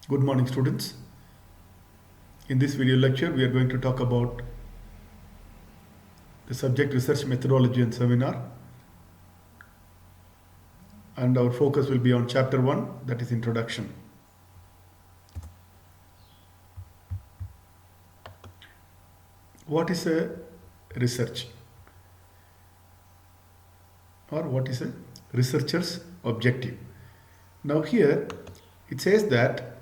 Good morning, students. In this video lecture, we are going to talk about the subject research methodology and seminar. And our focus will be on chapter 1, that is introduction. What is a research? Or what is a researcher's objective? Now here, it says that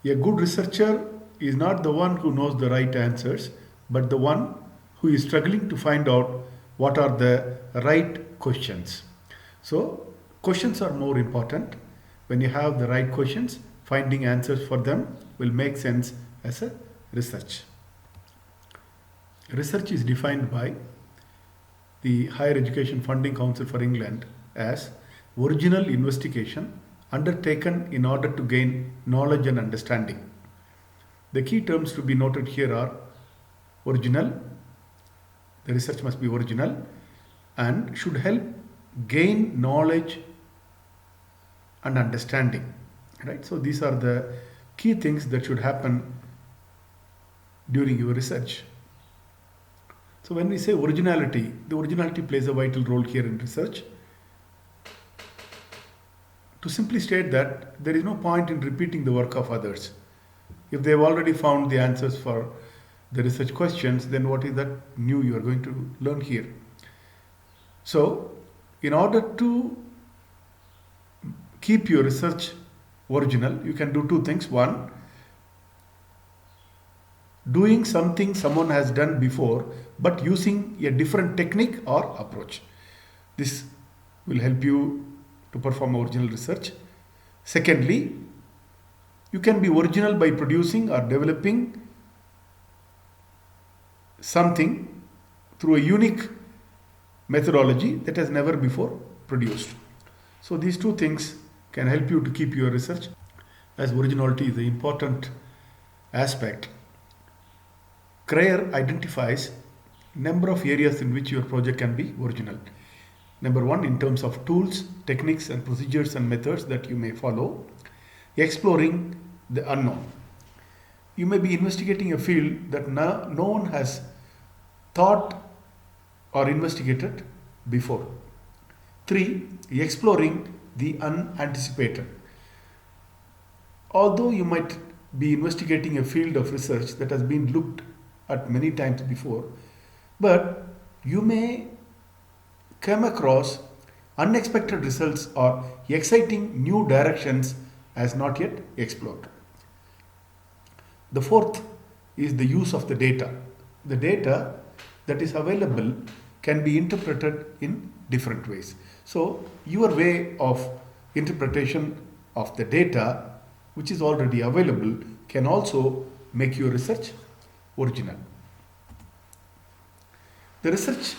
a good researcher is not the one who knows the right answers, but the one who is struggling to find out what are the right questions. So, questions are more important. When you have the right questions, finding answers for them will make sense as a research. Research is defined by the Higher Education Funding Council for England as original investigation undertaken in order to gain knowledge and understanding. The key terms to be noted here are original, the research must be original and should help gain knowledge and understanding. Right? So these are the key things that should happen during your research. So when we say originality, the originality plays a vital role here in research. To simply state that there is no point in repeating the work of others. If they have already found the answers for the research questions, then what is that new you are going to learn here? So, in order to keep your research original, you can do two things. One, doing something someone has done before, but using a different technique or approach. This will help you to perform original research. Secondly, you can be original by producing or developing something through a unique methodology that has never before produced. So these two things can help you to keep your research, as originality is an important aspect. Crayer identifies number of areas in which your project can be original. Number one, in terms of tools, techniques and procedures and methods that you may follow. Exploring the unknown. You may be investigating a field that no one has thought or investigated before. 3. Exploring the unanticipated. Although you might be investigating a field of research that has been looked at many times before, but you may come across unexpected results or exciting new directions as not yet explored. The fourth is the use of the data. The data that is available can be interpreted in different ways. So your way of interpretation of the data which is already available can also make your research original. The research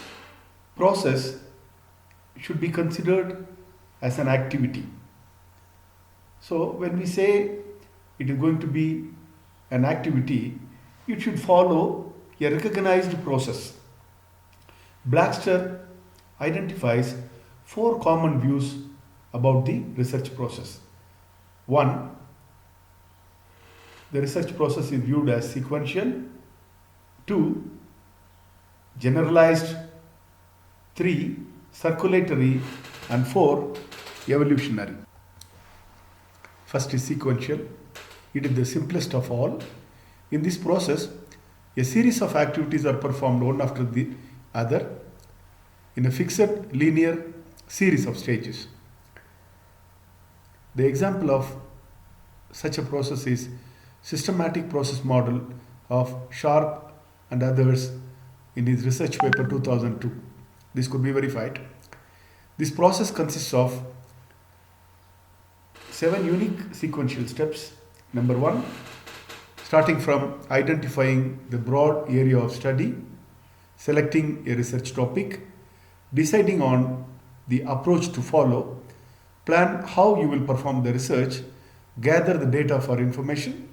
process should be considered as an activity. So when we say it is going to be an activity, it should follow a recognized process. Blackster identifies 4 common views about the research process. 1. The research process is viewed as sequential. 2. Generalized. 3. Circulatory. And 4. Evolutionary. First is sequential. It is the simplest of all. In this process, a series of activities are performed one after the other in a fixed linear series of stages. The example of such a process is systematic process model of Sharp and others in his research paper 2002. This could be verified. This process consists of 7 unique sequential steps. Number 1, starting from identifying the broad area of study, selecting a research topic, deciding on the approach to follow, plan how you will perform the research, gather the data for information,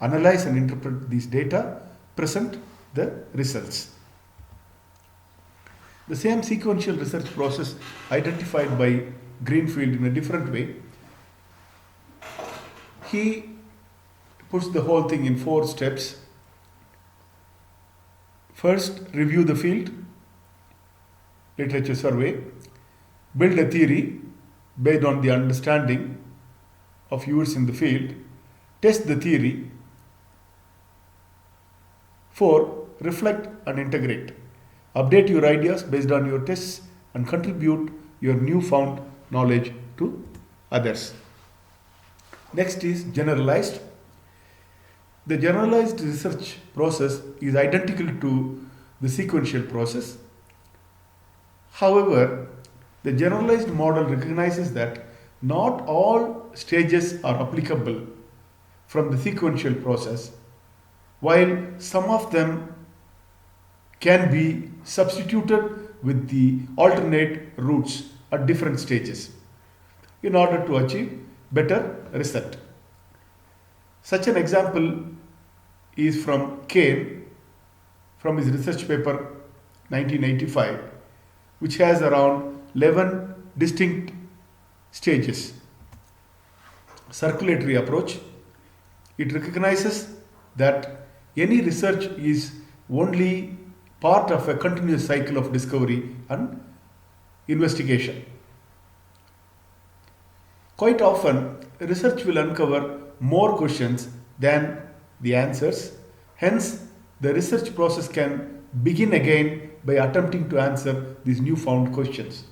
analyze and interpret these data, present the results. The same sequential research process identified by Greenfield in a different way He puts the whole thing in 4 steps. First, review the field, literature survey, build a theory based on the understanding of viewers in the field, test the theory. 4, reflect and integrate. Update your ideas based on your tests and contribute your newfound knowledge to others. Next is generalized. The generalized research process is identical to the sequential process. However, the generalized model recognizes that not all stages are applicable from the sequential process, while some of them can be substituted with the alternate routes at different stages in order to achieve better result. Such an example is from Kane from his research paper 1985, which has around 11 distinct stages. Circulatory approach. It recognizes that any research is only part of a continuous cycle of discovery and investigation. Quite often, research will uncover more questions than the answers. Hence, the research process can begin again by attempting to answer these newfound questions.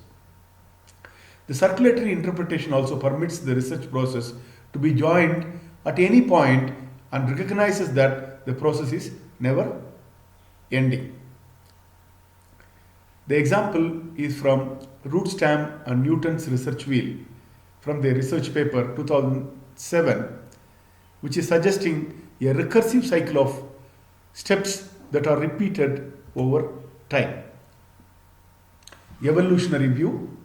The circulatory interpretation also permits the research process to be joined at any point and recognizes that the process is never ending. The example is from Rootstam and Newton's research wheel from their research paper 2007, which is suggesting a recursive cycle of steps that are repeated over time. Evolutionary view.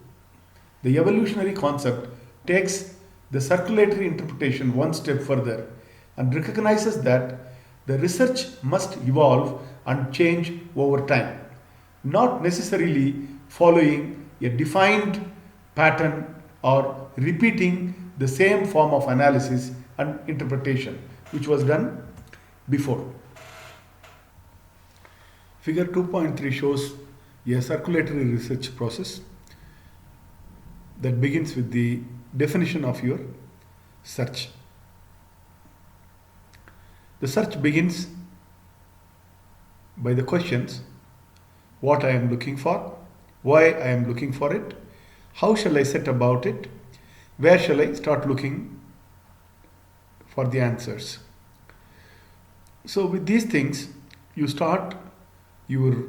The evolutionary concept takes the circulatory interpretation one step further and recognizes that the research must evolve and change over time, not necessarily following a defined pattern or repeating the same form of analysis and interpretation which was done before. Figure 2.3 shows a circulatory research process that begins with the definition of your search. The search begins by the questions: what I am looking for, why I am looking for it, how shall I set about it, where shall I start looking for the answers. So with these things, you start your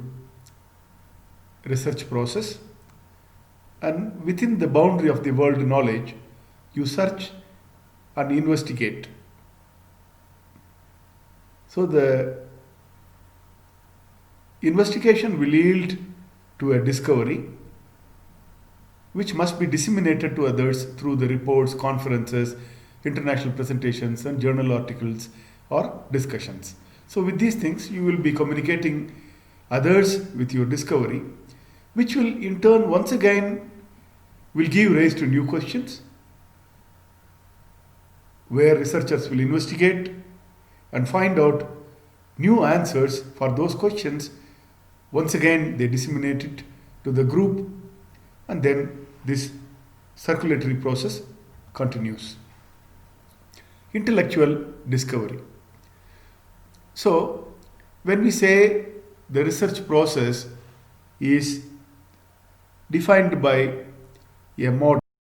research process, and within the boundary of the world knowledge, you search and investigate. So the investigation will yield to a discovery which must be disseminated to others through the reports, conferences, international presentations, and journal articles or discussions. So with these things, you will be communicating others with your discovery, which will in turn once again will give rise to new questions, where researchers will investigate and find out new answers for those questions. Once again, they disseminate it to the group, and then this circulatory process continues. Intellectual discovery. So, when we say the research process is defined by a mode